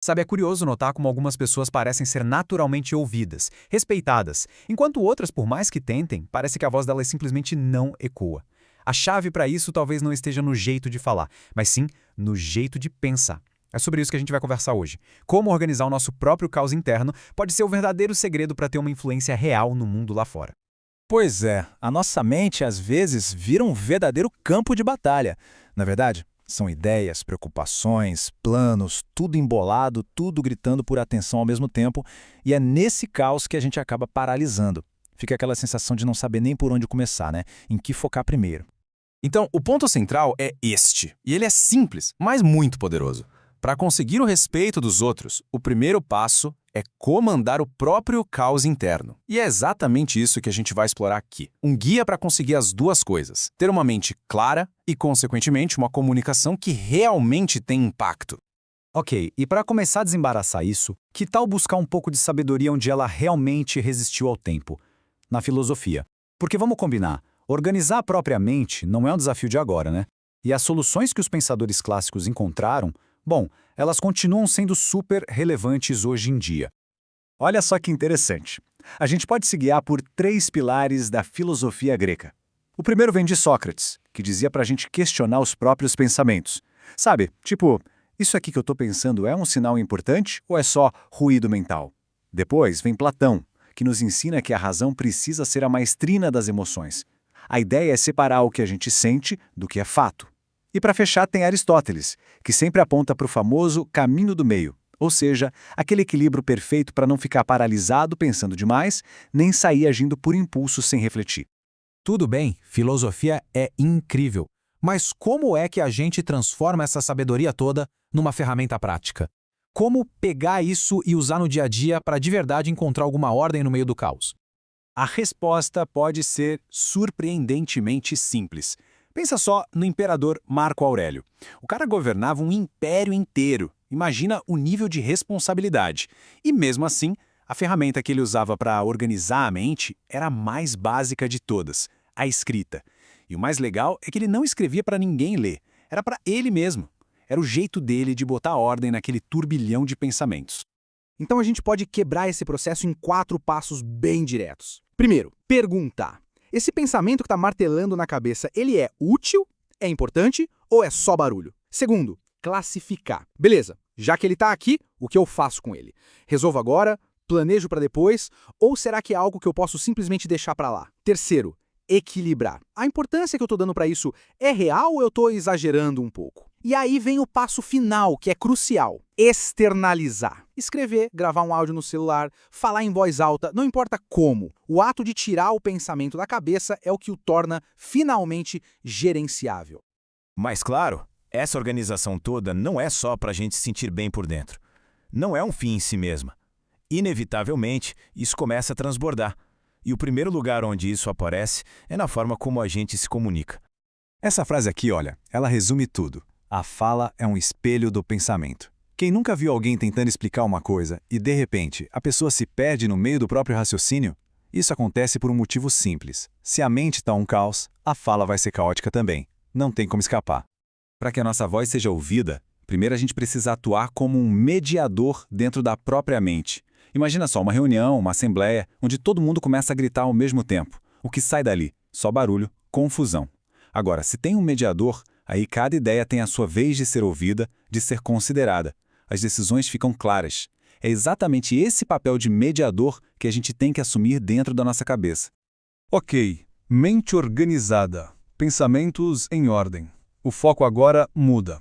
Sabe, é curioso notar como algumas pessoas parecem ser naturalmente ouvidas, respeitadas, enquanto outras, por mais que tentem, parece que a voz delas simplesmente não ecoa. A chave para isso talvez não esteja no jeito de falar, mas sim no jeito de pensar. É sobre isso que a gente vai conversar hoje. Como organizar o nosso próprio caos interno pode ser o verdadeiro segredo para ter uma influência real no mundo lá fora. Pois é, a nossa mente às vezes vira um verdadeiro campo de batalha. Na verdade, são ideias, preocupações, planos, tudo embolado, tudo gritando por atenção ao mesmo tempo, e é nesse caos que a gente acaba paralisando. Fica aquela sensação de não saber nem por onde começar, né? Em que focar primeiro. Então, o ponto central é este, e ele é simples, mas muito poderoso. Para conseguir o respeito dos outros, o primeiro passo é comandar o próprio caos interno. E é exatamente isso que a gente vai explorar aqui. Um guia para conseguir as duas coisas: ter uma mente clara e, consequentemente, uma comunicação que realmente tem impacto. Ok, e para começar a desembaraçar isso, que tal buscar um pouco de sabedoria onde ela realmente resistiu ao tempo? Na filosofia. Porque vamos combinar, organizar a própria mente não é um desafio de agora, né? E as soluções que os pensadores clássicos encontraram, bom, elas continuam sendo super relevantes hoje em dia. Olha só que interessante. A gente pode se guiar por 3 pilares da filosofia grega. O primeiro vem de Sócrates, que dizia pra gente questionar os próprios pensamentos. Sabe, tipo, isso aqui que eu tô pensando é um sinal importante ou é só ruído mental? Depois vem Platão, que nos ensina que a razão precisa ser a maestrina das emoções. A ideia é separar o que a gente sente do que é fato. E para fechar tem Aristóteles, que sempre aponta para o famoso caminho do meio, ou seja, aquele equilíbrio perfeito para não ficar paralisado pensando demais, nem sair agindo por impulso sem refletir. Tudo bem, filosofia é incrível. Mas como é que a gente transforma essa sabedoria toda numa ferramenta prática? Como pegar isso e usar no dia a dia para de verdade encontrar alguma ordem no meio do caos? A resposta pode ser surpreendentemente simples. Pensa só no imperador Marco Aurélio. O cara governava um império inteiro. Imagina o nível de responsabilidade. E mesmo assim, a ferramenta que ele usava para organizar a mente era a mais básica de todas, a escrita. E o mais legal é que ele não escrevia para ninguém ler, era para ele mesmo. Era o jeito dele de botar ordem naquele turbilhão de pensamentos. Então a gente pode quebrar esse processo em 4 passos bem diretos. Primeiro, perguntar. Esse pensamento que está martelando na cabeça, ele é útil, é importante ou é só barulho? Segundo, classificar. Beleza, já que ele está aqui, o que eu faço com ele? Resolvo agora, planejo para depois, ou será que é algo que eu posso simplesmente deixar para lá? Terceiro, equilibrar. A importância que eu estou dando para isso é real ou eu estou exagerando um pouco? E aí vem o passo final, que é crucial: externalizar. Escrever, gravar um áudio no celular, falar em voz alta, não importa como. O ato de tirar o pensamento da cabeça é o que o torna finalmente gerenciável. Mas claro, essa organização toda não é só para a gente se sentir bem por dentro. Não é um fim em si mesma. Inevitavelmente, isso começa a transbordar. E o primeiro lugar onde isso aparece é na forma como a gente se comunica. Essa frase aqui, olha, ela resume tudo. A fala é um espelho do pensamento. Quem nunca viu alguém tentando explicar uma coisa e, de repente, a pessoa se perde no meio do próprio raciocínio? Isso acontece por um motivo simples. Se a mente está um caos, a fala vai ser caótica também. Não tem como escapar. Para que a nossa voz seja ouvida, primeiro a gente precisa atuar como um mediador dentro da própria mente. Imagina só uma reunião, uma assembleia, onde todo mundo começa a gritar ao mesmo tempo. O que sai dali? Só barulho, confusão. Agora, se tem um mediador, aí cada ideia tem a sua vez de ser ouvida, de ser considerada. As decisões ficam claras. É exatamente esse papel de mediador que a gente tem que assumir dentro da nossa cabeça. Ok, mente organizada, pensamentos em ordem. O foco agora muda.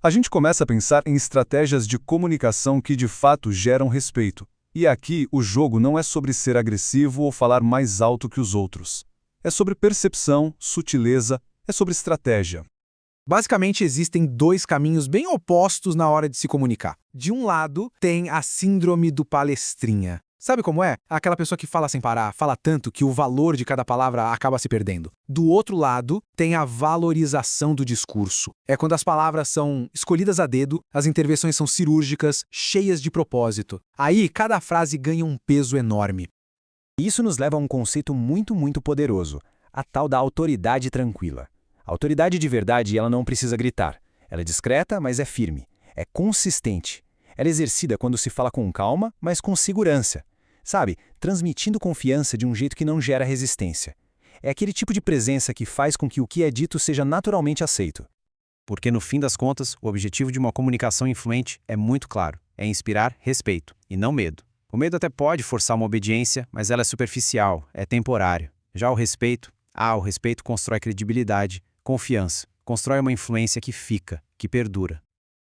A gente começa a pensar em estratégias de comunicação que de fato geram respeito. E aqui o jogo não é sobre ser agressivo ou falar mais alto que os outros. É sobre percepção, sutileza, é sobre estratégia. Basicamente, existem 2 caminhos bem opostos na hora de se comunicar. De um lado, tem a síndrome do palestrinha. Sabe como é? Aquela pessoa que fala sem parar, fala tanto que o valor de cada palavra acaba se perdendo. Do outro lado, tem a valorização do discurso. É quando as palavras são escolhidas a dedo, as intervenções são cirúrgicas, cheias de propósito. Aí, cada frase ganha um peso enorme. Isso nos leva a um conceito muito poderoso, a tal da autoridade tranquila. A autoridade de verdade, ela não precisa gritar. Ela é discreta, mas é firme. É consistente. Ela é exercida quando se fala com calma, mas com segurança. Sabe, transmitindo confiança de um jeito que não gera resistência. É aquele tipo de presença que faz com que o que é dito seja naturalmente aceito. Porque, no fim das contas, o objetivo de uma comunicação influente é muito claro. É inspirar respeito, e não medo. O medo até pode forçar uma obediência, mas ela é superficial, é temporário. Já o respeito constrói credibilidade, confiança, constrói uma influência que fica, que perdura.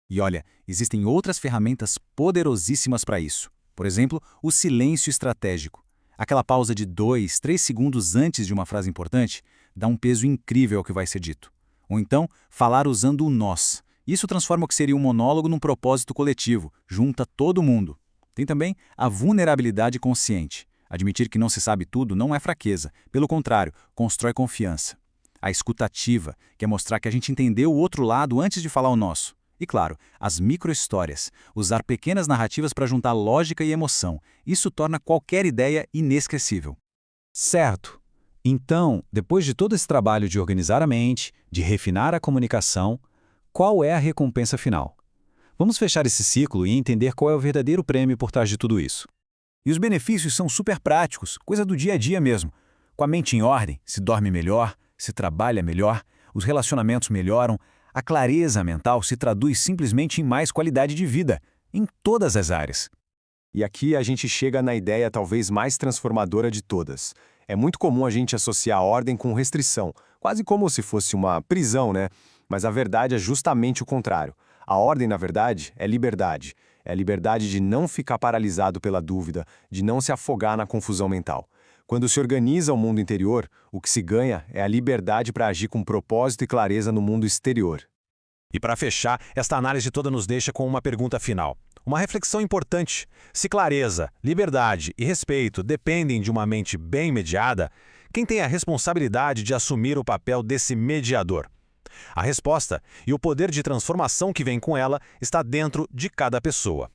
E olha, existem outras ferramentas poderosíssimas para isso. Por exemplo, o silêncio estratégico. Aquela pausa de 2, 3 segundos antes de uma frase importante dá um peso incrível ao que vai ser dito. Ou então, falar usando o nós. Isso transforma o que seria um monólogo num propósito coletivo, junta todo mundo. Tem também a vulnerabilidade consciente. Admitir que não se sabe tudo não é fraqueza, pelo contrário, constrói confiança. A escutativa, que é mostrar que a gente entendeu o outro lado antes de falar o nosso. E claro, as micro-histórias, usar pequenas narrativas para juntar lógica e emoção. Isso torna qualquer ideia inesquecível. Certo. Então, depois de todo esse trabalho de organizar a mente, de refinar a comunicação, qual é a recompensa final? Vamos fechar esse ciclo e entender qual é o verdadeiro prêmio por trás de tudo isso. E os benefícios são super práticos, coisa do dia a dia mesmo. Com a mente em ordem, se dorme melhor, se trabalha melhor, os relacionamentos melhoram, a clareza mental se traduz simplesmente em mais qualidade de vida, em todas as áreas. E aqui a gente chega na ideia talvez mais transformadora de todas. É muito comum a gente associar a ordem com restrição, quase como se fosse uma prisão, né? Mas a verdade é justamente o contrário. A ordem, na verdade, é liberdade. É a liberdade de não ficar paralisado pela dúvida, de não se afogar na confusão mental. Quando se organiza o mundo interior, o que se ganha é a liberdade para agir com propósito e clareza no mundo exterior. E para fechar, esta análise toda nos deixa com uma pergunta final. Uma reflexão importante. Se clareza, liberdade e respeito dependem de uma mente bem mediada, quem tem a responsabilidade de assumir o papel desse mediador? A resposta e o poder de transformação que vem com ela está dentro de cada pessoa.